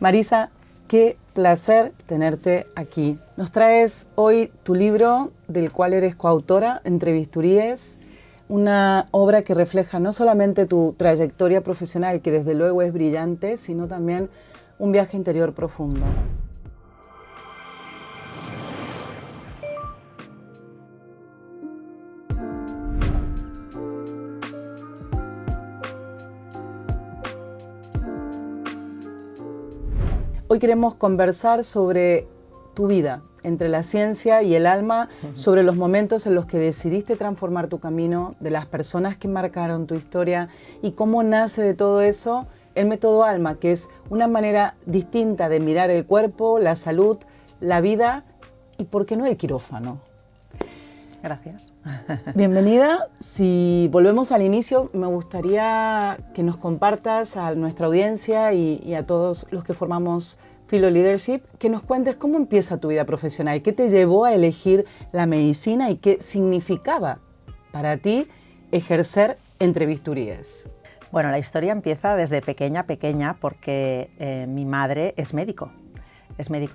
Marisa, qué placer tenerte aquí. Nos traes hoy tu libro, del cual eres coautora, Entre Bisturíes, una obra que refleja no solamente tu trayectoria profesional, que desde luego es brillante, sino también un viaje interior profundo. Hoy queremos conversar sobre tu vida, entre la ciencia y el alma, sobre los momentos en los que decidiste transformar tu camino, de las personas que marcaron tu historia y cómo nace de todo eso el método Alma, que es una manera distinta de mirar el cuerpo, la salud, la vida y, ¿por qué no, el quirófano? Gracias. Bienvenida. Si volvemos al inicio, me gustaría que nos compartas a nuestra audiencia y a todos los que formamos Filo Leadership, que nos cuentes cómo empieza tu vida profesional, qué te llevó a elegir la medicina y qué significaba para ti ejercer Entre Bisturíes. Bueno, la historia empieza desde pequeña, porque mi madre es médico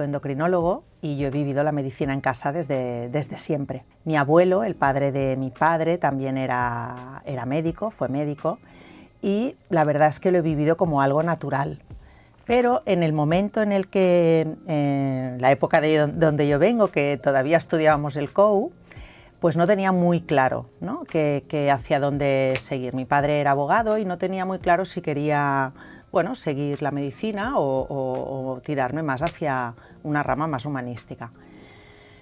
endocrinólogo y yo he vivido la medicina en casa desde siempre. Mi abuelo, el padre de mi padre, también era médico, fue médico, y la verdad es que lo he vivido como algo natural. Pero en el momento en el que, la época de donde yo vengo, que todavía estudiábamos el COU, pues no tenía muy claro, ¿no?, que hacia dónde seguir. Mi padre era abogado y no tenía muy claro si quería, bueno, seguir la medicina o tirarme más hacia una rama más humanística.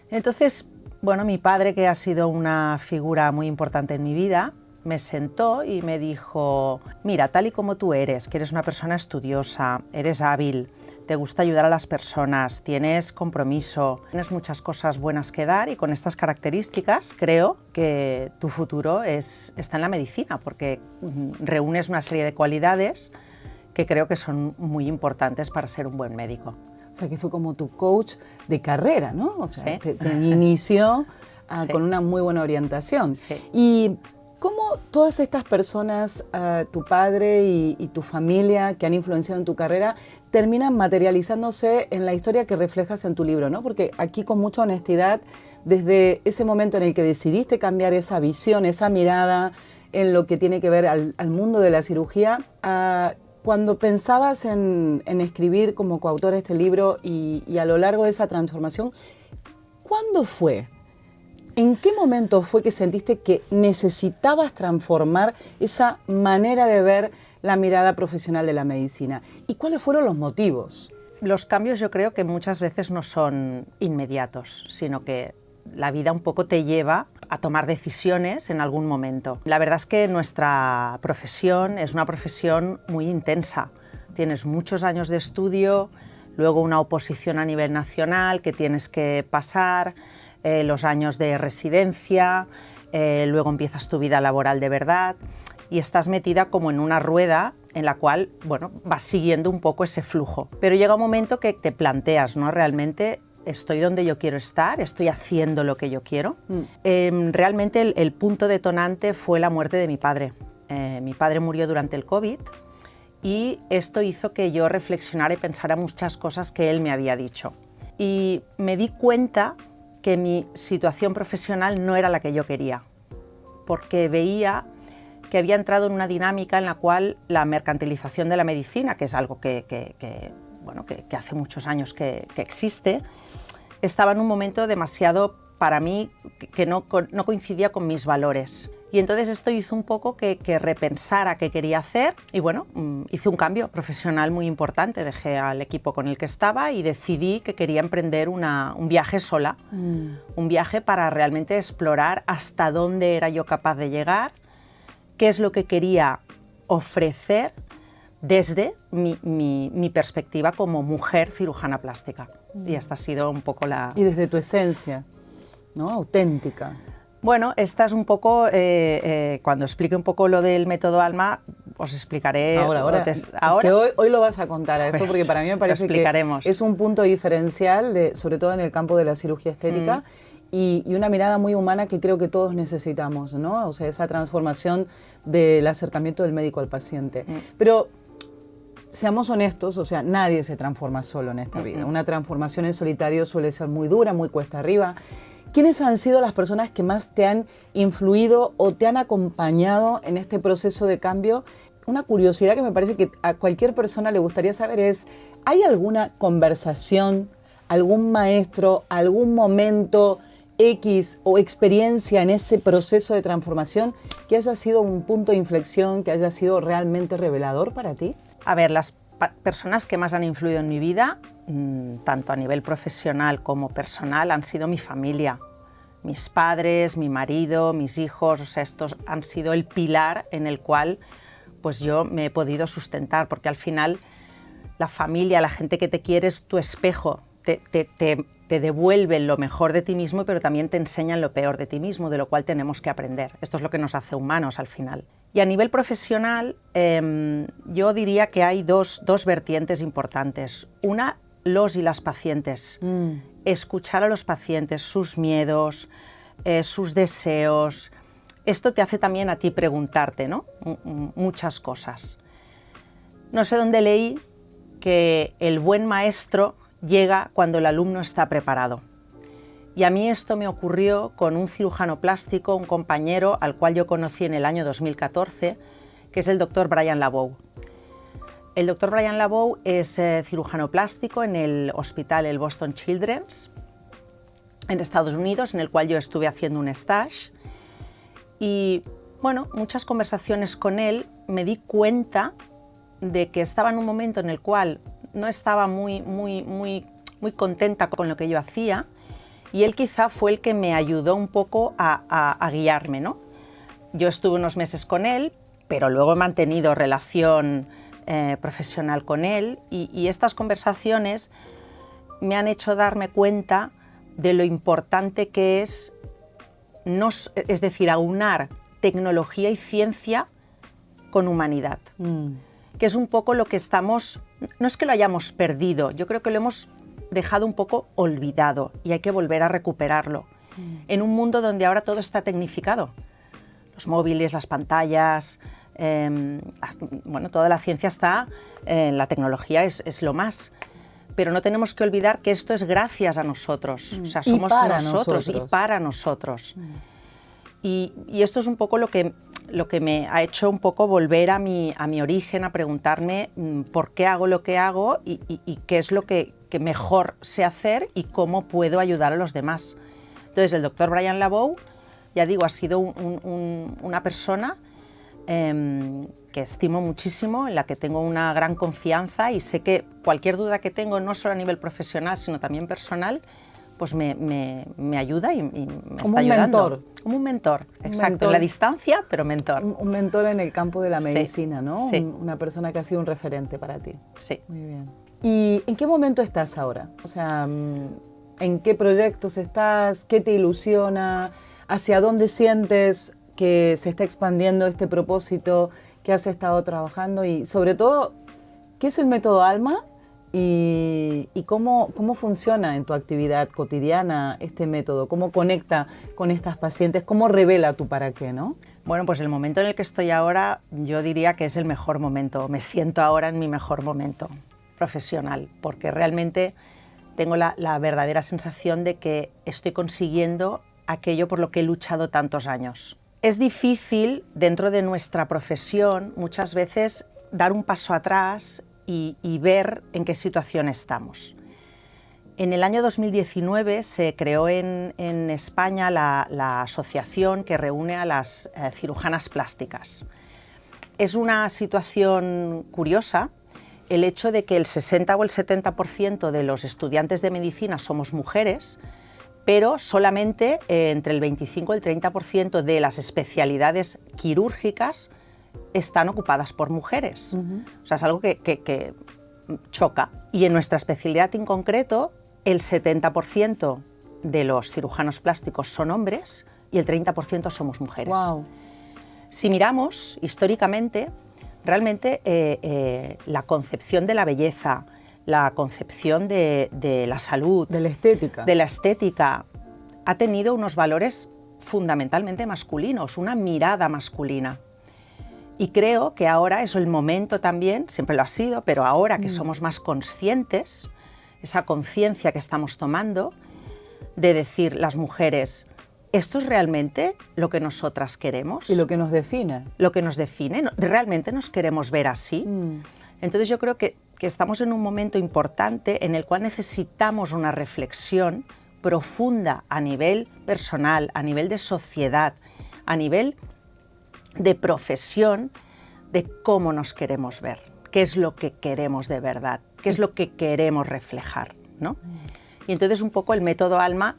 Entonces, bueno, mi padre, que ha sido una figura muy importante en mi vida, me sentó y me dijo: mira, tal y como tú eres, que eres una persona estudiosa, eres hábil, te gusta ayudar a las personas, tienes compromiso, tienes muchas cosas buenas que dar, y con estas características creo que tu futuro está en la medicina, porque reúnes una serie de cualidades que creo que son muy importantes para ser un buen médico. O sea, que fue como tu coach de carrera, ¿no? O sea, ¿Sí? te inició Sí. con una muy buena orientación. Sí. Y ¿cómo todas estas personas, tu padre y tu familia que han influenciado en tu carrera, terminan materializándose en la historia que reflejas en tu libro, ¿no? Porque aquí, con mucha honestidad, desde ese momento en el que decidiste cambiar esa visión, esa mirada en lo que tiene que ver al mundo de la cirugía, cuando pensabas en escribir como coautor este libro y a lo largo de esa transformación, ¿cuándo fue? ¿En qué momento fue que sentiste que necesitabas transformar esa manera de ver la mirada profesional de la medicina? ¿Y cuáles fueron los motivos? Los cambios, yo creo que muchas veces no son inmediatos, sino que la vida un poco te lleva a tomar decisiones en algún momento. La verdad es que nuestra profesión es una profesión muy intensa. Tienes muchos años de estudio, luego una oposición a nivel nacional que tienes que pasar, los años de residencia, luego empiezas tu vida laboral de verdad y estás metida como en una rueda en la cual, bueno, vas siguiendo un poco ese flujo. Pero llega un momento que te planteas, ¿no?, realmente estoy donde yo quiero estar, estoy haciendo lo que yo quiero. Realmente el punto detonante fue la muerte de mi padre. Mi padre murió durante el COVID y esto hizo que yo reflexionara y pensara muchas cosas que él me había dicho. Y me di cuenta que mi situación profesional no era la que yo quería, porque veía que había entrado en una dinámica en la cual la mercantilización de la medicina, que es algo que hace muchos años que existe, estaba en un momento demasiado, para mí, que no coincidía con mis valores. Y entonces esto hizo un poco que repensara qué quería hacer y bueno, hice un cambio profesional muy importante, dejé al equipo con el que estaba y decidí que quería emprender un viaje sola, un viaje para realmente explorar hasta dónde era yo capaz de llegar, qué es lo que quería ofrecer desde mi perspectiva como mujer cirujana plástica. Y esta ha sido un poco la... Y desde tu esencia, ¿no?, auténtica. Bueno, esta es un poco, cuando explique un poco lo del método Alma, os explicaré... Ahora. Es que hoy lo vas a contar a esto, Pues, porque para mí me parece que es un punto diferencial, sobre todo en el campo de la cirugía estética, y una mirada muy humana que creo que todos necesitamos, ¿no? O sea, esa transformación del acercamiento del médico al paciente. Pero seamos honestos, o sea, nadie se transforma solo en esta vida. Una transformación en solitario suele ser muy dura, muy cuesta arriba. ¿Quiénes han sido las personas que más te han influido o te han acompañado en este proceso de cambio? Una curiosidad que me parece que a cualquier persona le gustaría saber es, ¿hay alguna conversación, algún maestro, algún momento X o experiencia en ese proceso de transformación que haya sido un punto de inflexión, que haya sido realmente revelador para ti? A ver, las personas que más han influido en mi vida, tanto a nivel profesional como personal, han sido mi familia. Mis padres, mi marido, mis hijos, o sea, estos han sido el pilar en el cual pues yo me he podido sustentar, porque al final la familia, la gente que te quiere es tu espejo, te devuelven lo mejor de ti mismo, pero también te enseñan lo peor de ti mismo, de lo cual tenemos que aprender. Esto es lo que nos hace humanos al final. Y a nivel profesional, yo diría que hay dos vertientes importantes. Una, los y las pacientes. Escuchar a los pacientes, sus miedos, sus deseos. Esto te hace también a ti preguntarte, ¿no? Muchas cosas. No sé dónde leí que el buen maestro llega cuando el alumno está preparado. Y a mí esto me ocurrió con un cirujano plástico, un compañero al cual yo conocí en el año 2014, que es el doctor Brian Labou. El doctor Brian Labou es cirujano plástico en el hospital el Boston Children's, en Estados Unidos, en el cual yo estuve haciendo un stage. Y bueno, muchas conversaciones con él me di cuenta de que estaba en un momento en el cual no estaba muy contenta con lo que yo hacía, y él quizá fue el que me ayudó un poco a guiarme, ¿no? Yo estuve unos meses con él, pero luego he mantenido relación profesional con él, y estas conversaciones me han hecho darme cuenta de lo importante que es, es decir, aunar tecnología y ciencia con humanidad. Que es un poco lo que estamos, no es que lo hayamos perdido, yo creo que lo hemos dejado un poco olvidado y hay que volver a recuperarlo. En un mundo donde ahora todo está tecnificado, los móviles, las pantallas, bueno, toda la ciencia está, la tecnología es lo más, pero no tenemos que olvidar que esto es gracias a nosotros, o sea, somos nosotros y para nosotros. Y esto es un poco lo que me ha hecho un poco volver a mi origen, a preguntarme por qué hago lo que hago y qué es lo que mejor sé hacer y cómo puedo ayudar a los demás. Entonces, el doctor Brian Labou, ya digo, ha sido una persona que estimo muchísimo, en la que tengo una gran confianza, y sé que cualquier duda que tengo, no solo a nivel profesional, sino también personal, pues me ayuda y me está ayudando. Como un mentor, exacto, en la distancia, pero mentor. Un mentor en el campo de la medicina, sí, ¿no? Sí. Una persona que ha sido un referente para ti. Sí. Muy bien. ¿Y en qué momento estás ahora? O sea, ¿en qué proyectos estás? ¿Qué te ilusiona? ¿Hacia dónde sientes que se está expandiendo este propósito que has estado trabajando? Y sobre todo, ¿qué es el método ALMA? ¿Y cómo funciona en tu actividad cotidiana este método? ¿Cómo conecta con estas pacientes? ¿Cómo revela tu para qué, no? Bueno, pues el momento en el que estoy ahora, yo diría que es el mejor momento. Me siento ahora en mi mejor momento profesional, porque realmente tengo la verdadera sensación de que estoy consiguiendo aquello por lo que he luchado tantos años. Es difícil, dentro de nuestra profesión, muchas veces dar un paso atrás y ver en qué situación estamos. En el año 2019 se creó en España la asociación que reúne a las cirujanas plásticas. Es una situación curiosa el hecho de que el 60 o el 70% de los estudiantes de medicina somos mujeres, pero solamente entre el 25 y el 30% de las especialidades quirúrgicas están ocupadas por mujeres. O sea, es algo que choca. Y en nuestra especialidad en concreto, el 70% de los cirujanos plásticos son hombres y el 30% somos mujeres. Wow. Si miramos históricamente, realmente la concepción de la belleza, la concepción de la salud, de la estética, ha tenido unos valores fundamentalmente masculinos, una mirada masculina. Y creo que ahora es el momento también, siempre lo ha sido, pero ahora que somos más conscientes, esa conciencia que estamos tomando, de decir las mujeres, ¿esto es realmente lo que nosotras queremos? Y lo que nos define. Lo que nos define, ¿realmente nos queremos ver así? Entonces yo creo que estamos en un momento importante en el cual necesitamos una reflexión profunda a nivel personal, a nivel de sociedad, a nivel de profesión, de cómo nos queremos ver, qué es lo que queremos de verdad, qué es lo que queremos reflejar, ¿no? Y entonces un poco el método ALMA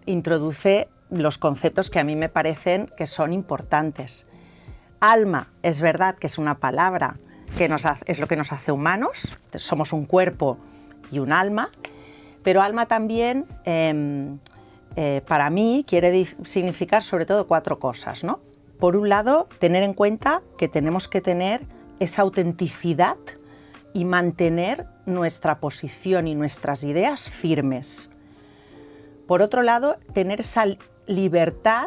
introduce los conceptos que a mí me parecen que son importantes. Alma es verdad que es una palabra que es lo que nos hace humanos, somos un cuerpo y un alma, pero alma también para mí quiere significar sobre todo 4 cosas, ¿no? Por un lado, tener en cuenta que tenemos que tener esa autenticidad y mantener nuestra posición y nuestras ideas firmes. Por otro lado, tener esa libertad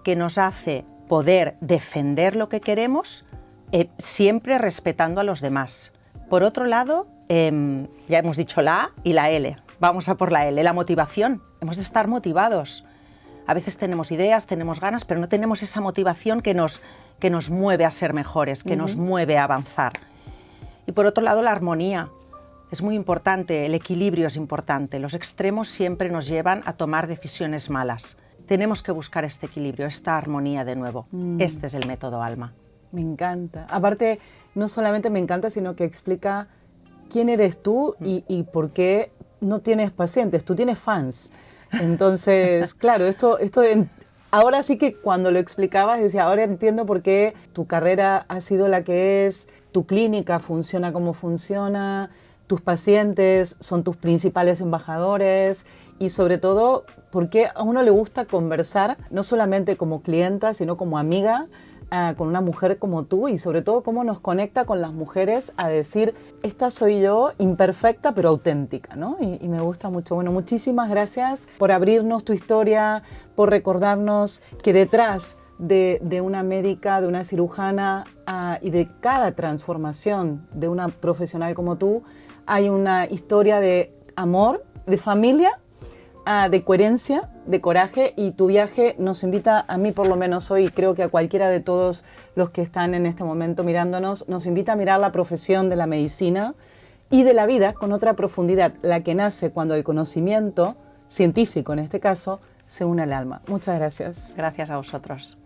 que nos hace poder defender lo que queremos, siempre respetando a los demás. Por otro lado, ya hemos dicho la A y la L. Vamos a por la L, la motivación. Hemos de estar motivados. A veces tenemos ideas, tenemos ganas, pero no tenemos esa motivación que nos mueve a ser mejores, que nos mueve a avanzar. Y por otro lado, la armonía. Es muy importante, el equilibrio es importante. Los extremos siempre nos llevan a tomar decisiones malas. Tenemos que buscar este equilibrio, esta armonía de nuevo. Este es el método ALMA. Me encanta. Aparte, no solamente me encanta, sino que explica quién eres tú y por qué no tienes pacientes, tú tienes fans. Entonces, claro, ahora sí que cuando lo explicabas decía, ahora entiendo por qué tu carrera ha sido la que es, tu clínica funciona como funciona, tus pacientes son tus principales embajadores y sobre todo por qué a uno le gusta conversar, no solamente como clienta, sino como amiga, con una mujer como tú y sobre todo cómo nos conecta con las mujeres a decir, esta soy yo, imperfecta pero auténtica, ¿no? Y me gusta mucho. Bueno, muchísimas gracias por abrirnos tu historia, por recordarnos que detrás de una médica, de una cirujana y de cada transformación de una profesional como tú, hay una historia de amor, de familia, de coherencia, de coraje, y tu viaje nos invita, a mí por lo menos hoy, y creo que a cualquiera de todos los que están en este momento mirándonos, nos invita a mirar la profesión de la medicina y de la vida con otra profundidad, la que nace cuando el conocimiento científico, en este caso, se une al alma. Muchas gracias. Gracias a vosotros.